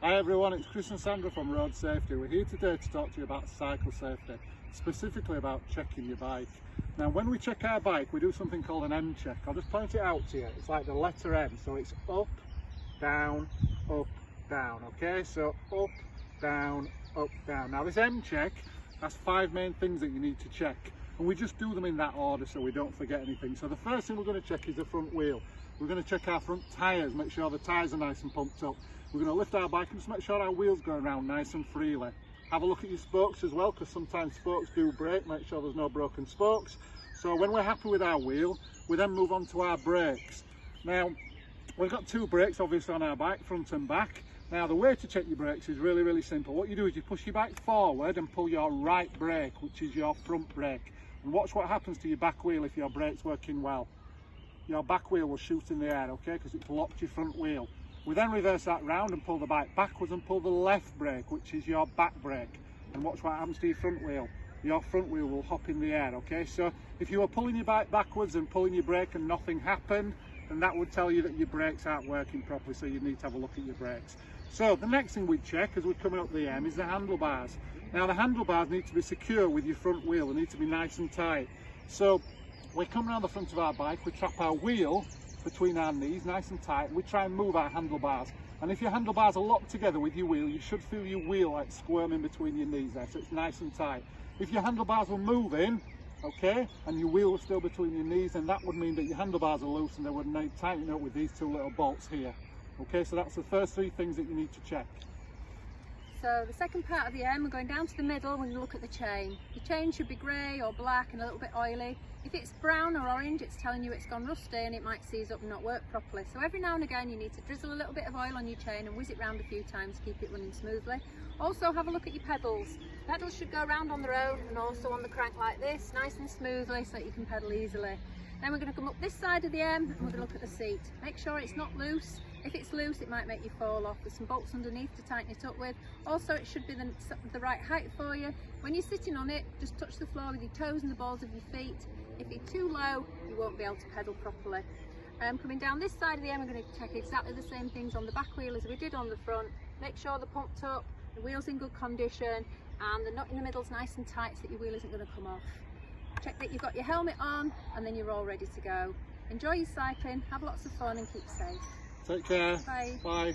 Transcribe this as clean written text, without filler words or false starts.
Hi everyone, it's Chris and Sandra from Road Safety. We're here today to talk to you about cycle safety, specifically about checking your bike. Now when we check our bike, we do something called an M check. I'll just point it out to you. It's like the letter M, so it's up, down, okay? So up, down, up, down. Now this M check has 5 main things that you need to check, and we just do them in that order so we don't forget anything. So the first thing we're going to check is the front wheel. We're going to check our front tyres, make sure the tyres are nice and pumped up. We're going to lift our bike and just make sure our wheels go around nice and freely. Have a look at your spokes as well, because sometimes spokes do break. Make sure there's no broken spokes. So when we're happy with our wheel, we then move on to our brakes. Now, we've got 2 brakes obviously on our bike, front and back. Now the way to check your brakes is really simple. What you do is you push your bike forward and pull your right brake, which is your front brake. And watch what happens to your back wheel if your brake's working well. Your back wheel will shoot in the air, okay, because it's locked your front wheel. We then reverse that round and pull the bike backwards and pull the left brake, which is your back brake. And watch what happens to your front wheel. Your front wheel will hop in the air, okay? So if you were pulling your bike backwards and pulling your brake and nothing happened, then that would tell you that your brakes aren't working properly, so you need to have a look at your brakes. So the next thing we check as we're coming up the M is the handlebars. Now the handlebars need to be secure with your front wheel. They need to be nice and tight. So we come around the front of our bike, we trap our wheel between our knees nice and tight, and we try and move our handlebars. And if your handlebars are locked together with your wheel, you should feel your wheel like squirming between your knees there, so it's nice and tight. If your handlebars were moving, okay, and your wheel was still between your knees, then that would mean that your handlebars are loose and they would need tightening up with these 2 little bolts here. Okay, so that's the first 3 things that you need to check. So the second part of the M, we're going down to the middle when you look at the chain. The chain should be grey or black and a little bit oily. If it's brown or orange, it's telling you it's gone rusty and it might seize up and not work properly. So every now and again you need to drizzle a little bit of oil on your chain and whiz it round a few times to keep it running smoothly. Also have a look at your pedals. Pedals should go around on the road and also on the crank like this, nice and smoothly so that you can pedal easily. Then we're going to come up this side of the M and we're going to look at the seat. Make sure it's not loose. If it's loose, it might make you fall off. There's some bolts underneath to tighten it up with. Also, it should be the right height for you. When you're sitting on it, just touch the floor with your toes and the balls of your feet. If you're too low, you won't be able to pedal properly. Coming down this side of the M, we're going to check exactly the same things on the back wheel as we did on the front. Make sure they're pumped up, the wheel's in good condition, and the nut in the middle's nice and tight so that your wheel isn't going to come off. Check that you've got your helmet on, and then you're all ready to go. Enjoy your cycling, have lots of fun and keep safe. Take care. Bye. Bye.